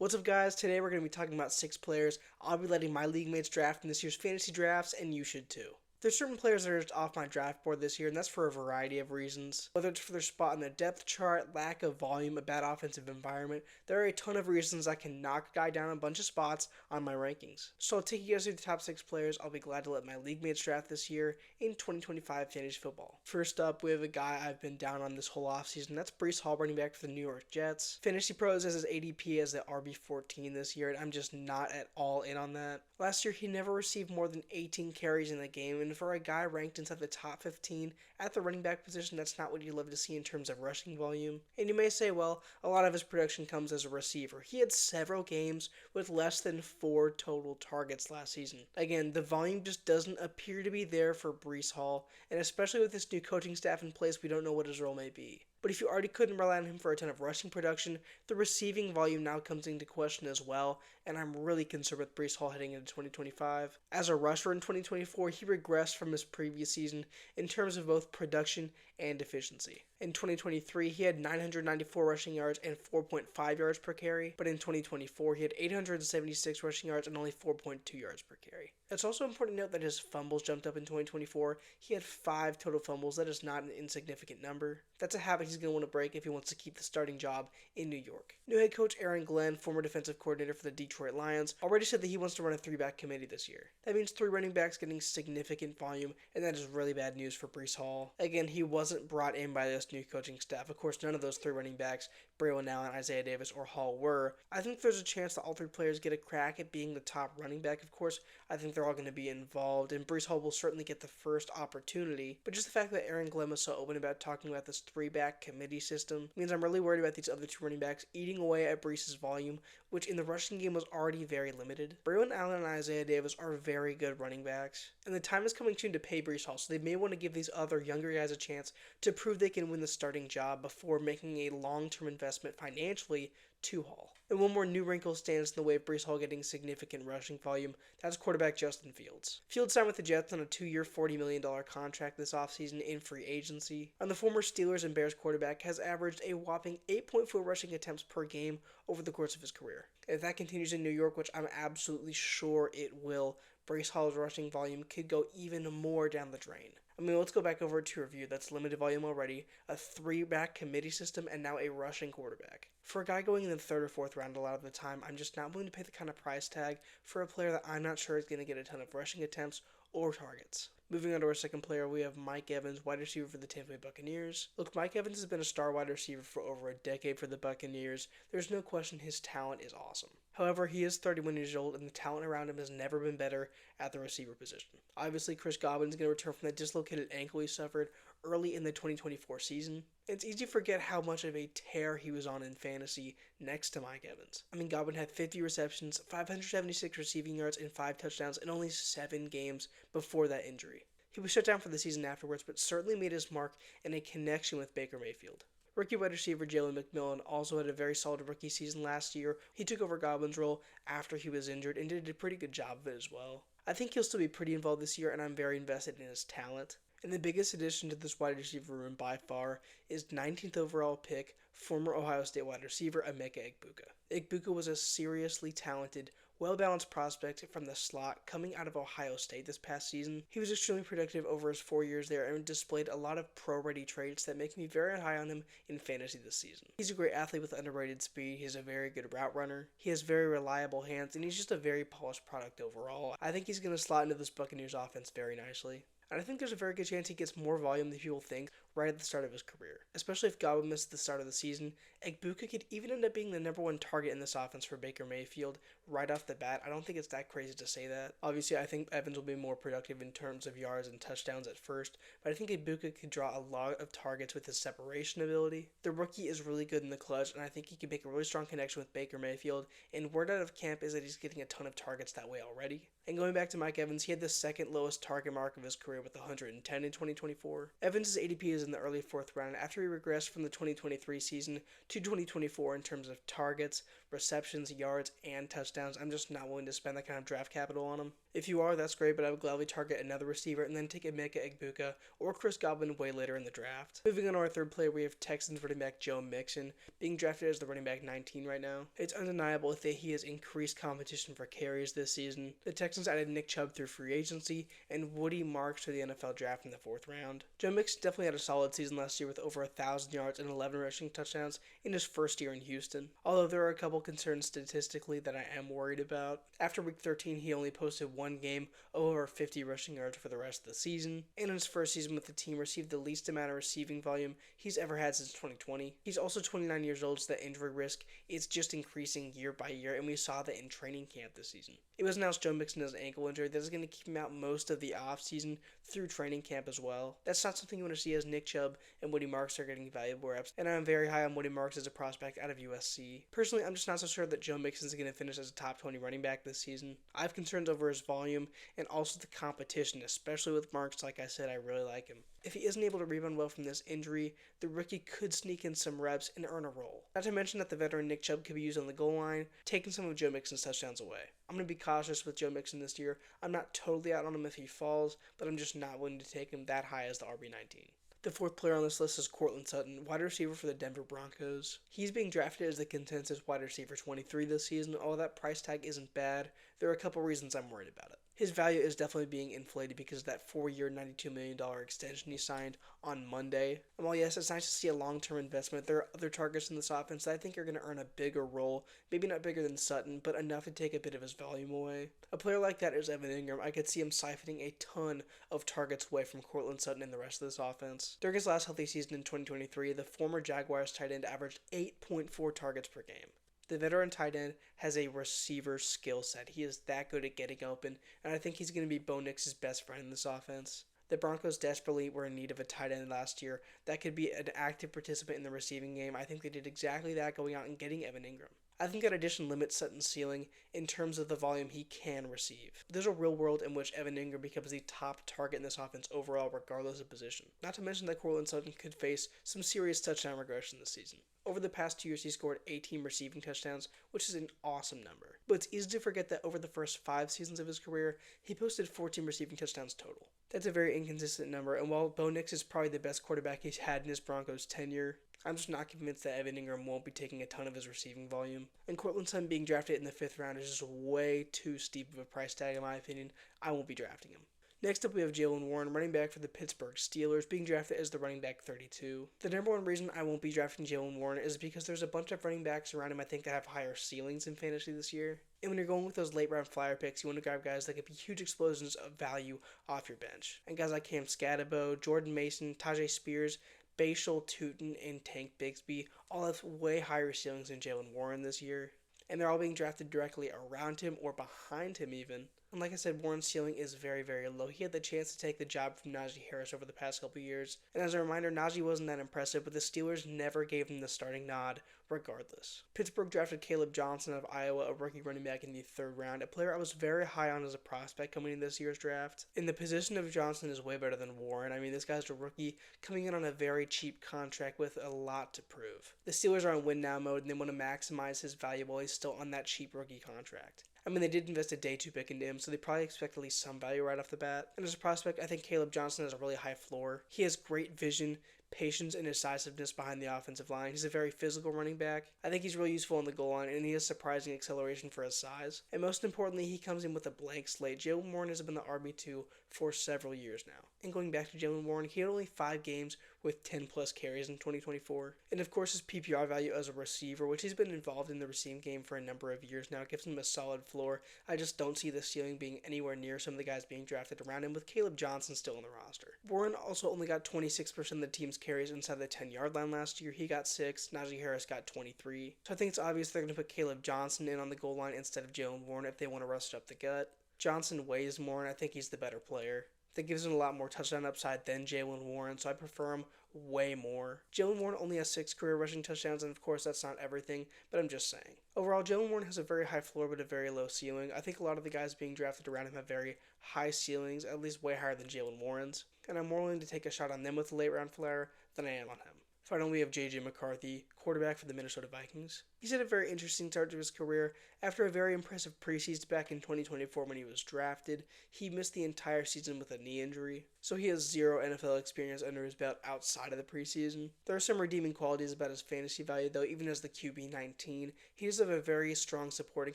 What's up, guys? Today we're going to be talking about 6 players I'll be letting my league mates draft in this year's fantasy drafts, and you should too. There's certain players that are just off my draft board this year, and that's for a variety of reasons. Whether it's for their spot in the depth chart, lack of volume, a bad offensive environment, there are a ton of reasons I can knock a guy down a bunch of spots on my rankings. So I'll take you guys through the top 6 players I'll be glad to let my league mates draft this year in 2025 fantasy football. First up, we have a guy I've been down on this whole offseason. That's Breece Hall, running back for the New York Jets. Fantasy Pros has his ADP as the RB14 this year, and I'm just not at all in on that. Last year, he never received more than 18 carries in the game, and for a guy ranked inside the top 15 at the running back position, that's not what you love to see in terms of rushing volume. And you may say, well, a lot of his production comes as a receiver. He had several games with less than 4 total targets last season. Again, the volume just doesn't appear to be there for Breece Hall, and especially with this new coaching staff in place, we don't know what his role may be. But if you already couldn't rely on him for a ton of rushing production, the receiving volume now comes into question as well, and I'm really concerned with Breece Hall heading into 2025. As a rusher in 2024, he regressed from his previous season in terms of both production and efficiency. In 2023, he had 994 rushing yards and 4.5 yards per carry, but in 2024, he had 876 rushing yards and only 4.2 yards per carry. It's also important to note that his fumbles jumped up in 2024. He had 5 total fumbles. That is not an insignificant number. That's a habit he's going to want to break if he wants to keep the starting job in New York. New head coach Aaron Glenn, former defensive coordinator for the Detroit Lions, already said that he wants to run a 3-back committee this year. That means 3 running backs getting significant volume, and that is really bad news for Breece Hall. Again, he wasn't brought in by this new coaching staff. Of course, none of those 3 running backs, Braylon Allen, Isaiah Davis, or Hall were. I think there's a chance that all 3 players get a crack at being the top running back, of course. I think they're all going to be involved, and Breece Hall will certainly get the first opportunity. But just the fact that Aaron Glenn was so open about talking about this 3-back committee system means I'm really worried about these other 2 running backs eating away at Breece's volume, which in the rushing game was already very limited. Braylon Allen and Isaiah Davis are very good running backs, and the time is coming soon to pay Breece Hall, so they may want to give these other younger guys a chance to prove they can win the starting job before making a long-term investment financially to Hall. And one more new wrinkle stands in the way of Breece Hall getting significant rushing volume. That's quarterback Justin Fields. Fields signed with the Jets on a 2-year, $40 million contract this offseason in free agency. And the former Steelers and Bears quarterback has averaged a whopping 8.4 rushing attempts per game over the course of his career. If that continues in New York, which I'm absolutely sure it will, Breece Hall's rushing volume could go even more down the drain. I mean, let's go back over to review. That's limited volume already, a 3-back committee system, and now a rushing quarterback. For a guy going in the 3rd or 4th round a lot of the time, I'm just not willing to pay the kind of price tag for a player that I'm not sure is going to get a ton of rushing attempts or targets. Moving on to our second player, we have Mike Evans, wide receiver for the Tampa Bay Buccaneers. Look, Mike Evans has been a star wide receiver for over a decade for the Buccaneers. There's no question his talent is awesome. However, he is 31 years old, and the talent around him has never been better at the receiver position. Obviously, Chris Godwin is going to return from that dislocated ankle he suffered early in the 2024 season. It's easy to forget how much of a tear he was on in fantasy next to Mike Evans. I mean, Godwin had 50 receptions, 576 receiving yards, and 5 touchdowns in only 7 games before that injury. He was shut down for the season afterwards, but certainly made his mark in a connection with Baker Mayfield. Rookie wide receiver Jalen McMillan also had a very solid rookie season last year. He took over Godwin's role after he was injured and did a pretty good job of it as well. I think he'll still be pretty involved this year, and I'm very invested in his talent. And the biggest addition to this wide receiver room by far is 19th overall pick, former Ohio State wide receiver Emeka Egbuka. Egbuka was a seriously talented, well-balanced prospect from the slot coming out of Ohio State this past season. He was extremely productive over his 4 years there and displayed a lot of pro-ready traits that make me very high on him in fantasy this season. He's a great athlete with underrated speed, he's a very good route runner, he has very reliable hands, and he's just a very polished product overall. I think he's going to slot into this Buccaneers offense very nicely. And I think there's a very good chance he gets more volume than people think right at the start of his career. Especially if Godwin missed the start of the season, Egbuka could even end up being the number 1 target in this offense for Baker Mayfield right off the bat. I don't think it's that crazy to say that. Obviously, I think Evans will be more productive in terms of yards and touchdowns at first, but I think Egbuka could draw a lot of targets with his separation ability. The rookie is really good in the clutch, and I think he can make a really strong connection with Baker Mayfield, and word out of camp is that he's getting a ton of targets that way already. And going back to Mike Evans, he had the second lowest target mark of his career with 110 in 2024. Evans' ADP is in the early 4th round after he regressed from the 2023 season to 2024 in terms of targets, receptions, yards, and touchdowns. I'm just not willing to spend that kind of draft capital on him. If you are, that's great, but I would gladly target another receiver and then take Emeka Egbuka or Chris Godwin way later in the draft. Moving on to our third player, we have Texans running back Joe Mixon, being drafted as the running back 19 right now. It's undeniable that he has increased competition for carries this season. The Texans added Nick Chubb through free agency and Woody Marks to the NFL draft in the 4th round. Joe Mixon definitely had a solid season last year with over 1,000 yards and 11 rushing touchdowns in his first year in Houston, although there are a couple concerns statistically that I am worried about. After week 13, he only posted one game of over 50 rushing yards for the rest of the season, and in his first season with the team received the least amount of receiving volume he's ever had since 2020. He's also 29 years old, so the injury risk is just increasing year by year, and we saw that in training camp this season. It was announced Joe Mixon has an ankle injury that is going to keep him out most of the offseason through training camp as well. That's not something you want to see as Nick Chubb and Woody Marks are getting valuable reps, and I'm very high on Woody Marks as a prospect out of USC. Personally, I'm just not so sure that Joe Mixon is going to finish as a top 20 running back this season. I have concerns over his volume and also the competition, especially with Marks. Like I said, I really like him. If he isn't able to rebound well from this injury, the rookie could sneak in some reps and earn a role. Not to mention that the veteran Nick Chubb could be used on the goal line, taking some of Joe Mixon's touchdowns away. I'm going to be cautious with Joe Mixon this year. I'm not totally out on him if he falls, but I'm just not willing to take him that high as the RB19. The 4th player on this list is Courtland Sutton, wide receiver for the Denver Broncos. He's being drafted as the consensus wide receiver 23 this season. Although that price tag isn't bad, there are a couple reasons I'm worried about it. His value is definitely being inflated because of that 4-year, $92 million extension he signed on Monday. And while yes, it's nice to see a long-term investment, there are other targets in this offense that I think are going to earn a bigger role. Maybe not bigger than Sutton, but enough to take a bit of his volume away. A player like that is Evan Ingram. I could see him siphoning a ton of targets away from Courtland Sutton and the rest of this offense. During his last healthy season in 2023, the former Jaguars tight end averaged 8.4 targets per game. The veteran tight end has a receiver skill set. He is that good at getting open, and I think he's going to be Bo Nix's best friend in this offense. The Broncos desperately were in need of a tight end last year that could be an active participant in the receiving game. I think they did exactly that, going out and getting Evan Ingram. I think that addition limits Sutton's ceiling in terms of the volume he can receive. There's a real world in which Evan Ingram becomes the top target in this offense overall, regardless of position. Not to mention that Courtland Sutton could face some serious touchdown regression this season. Over the past 2 years, he scored 18 receiving touchdowns, which is an awesome number. But it's easy to forget that over the first 5 seasons of his career, he posted 14 receiving touchdowns total. That's a very inconsistent number, and while Bo Nix is probably the best quarterback he's had in his Broncos tenure, I'm just not convinced that Evan Ingram won't be taking a ton of his receiving volume. And Courtland Sutton being drafted in the 5th round is just way too steep of a price tag in my opinion. I won't be drafting him. Next up, we have Jaylen Warren, running back for the Pittsburgh Steelers, being drafted as the running back 32. The number one reason I won't be drafting Jaylen Warren is because there's a bunch of running backs around him I think that have higher ceilings in fantasy this year. And when you're going with those late round flyer picks, you want to grab guys that could be huge explosions of value off your bench. And guys like Cam Scatabo, Jordan Mason, Tajay Spears, Bashal Tootin, and Tank Bigsby all have way higher ceilings than Jaylen Warren this year. And they're all being drafted directly around him or behind him even. And like I said, Warren's ceiling is very, very low. He had the chance to take the job from Najee Harris over the past couple years. And as a reminder, Najee wasn't that impressive, but the Steelers never gave him the starting nod regardless. Pittsburgh drafted Caleb Johnson of Iowa, a rookie running back in the 3rd round, a player I was very high on as a prospect coming in this year's draft. And the position of Johnson is way better than Warren. I mean, this guy's a rookie coming in on a very cheap contract with a lot to prove. The Steelers are in win now mode and they want to maximize his value while he's still on that cheap rookie contract. I mean, they did invest a day 2 pick into him, so they probably expect at least some value right off the bat. And as a prospect, I think Caleb Johnson has a really high floor. He has great vision, patience, and decisiveness behind the offensive line. He's a very physical running back. I think he's really useful on the goal line, and he has surprising acceleration for his size. And most importantly, he comes in with a blank slate. Jaylen Warren has been the RB2 for several years now. And going back to Jaylen Warren, he had only 5 games with 10 plus carries in 2024. And of course his PPR value as a receiver, which he's been involved in the receiving game for a number of years now, gives him a solid floor. I just don't see the ceiling being anywhere near some of the guys being drafted around him, with Caleb Johnson still on the roster. Warren also only got 26% of the team's carries inside the 10-yard line last year. He got 6, Najee Harris got 23. So I think it's obvious they're going to put Caleb Johnson in on the goal line instead of Jaylen Warren if they want to rust up the gut. Johnson weighs more, and I think he's the better player. That gives him a lot more touchdown upside than Jaylen Warren, so I prefer him way more. Jaylen Warren only has 6 career rushing touchdowns, and of course that's not everything, but I'm just saying. Overall, Jaylen Warren has a very high floor but a very low ceiling. I think a lot of the guys being drafted around him have very high ceilings, at least way higher than Jaylen Warren's, and I'm more willing to take a shot on them with a late round flyer than I am on him. Finally, we have J.J. McCarthy, quarterback for the Minnesota Vikings. He's had a very interesting start to his career. After a very impressive preseason back in 2024 when he was drafted, he missed the entire season with a knee injury, so he has 0 NFL experience under his belt outside of the preseason. There are some redeeming qualities about his fantasy value, though. Even as the QB19, he does have a very strong supporting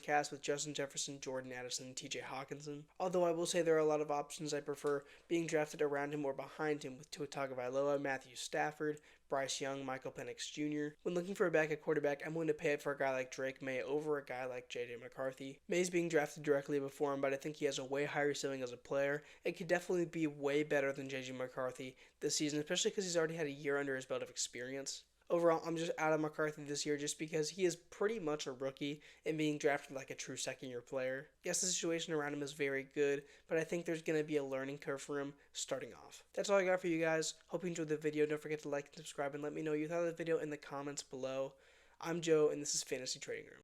cast with Justin Jefferson, Jordan Addison, and TJ Hawkinson. Although I will say there are a lot of options I prefer being drafted around him or behind him, with Tua Tagovailoa, Matthew Stafford, Bryce Young, Michael Penix Jr. When looking for a backup quarterback, I'm willing to pay it for a guy like Drake May over a guy like J.J. McCarthy. May's being drafted directly before him, but I think he has a way higher ceiling as a player and could definitely be way better than J.J. McCarthy this season, especially because he's already had a year under his belt of experience. Overall, I'm just out of McCarthy this year just because he is pretty much a rookie and being drafted like a true second-year player. Yes, the situation around him is very good, but I think there's going to be a learning curve for him starting off. That's all I got for you guys. Hope you enjoyed the video. Don't forget to like and subscribe and let me know what you thought of the video in the comments below. I'm Joe, and this is Fantasy Trading Room.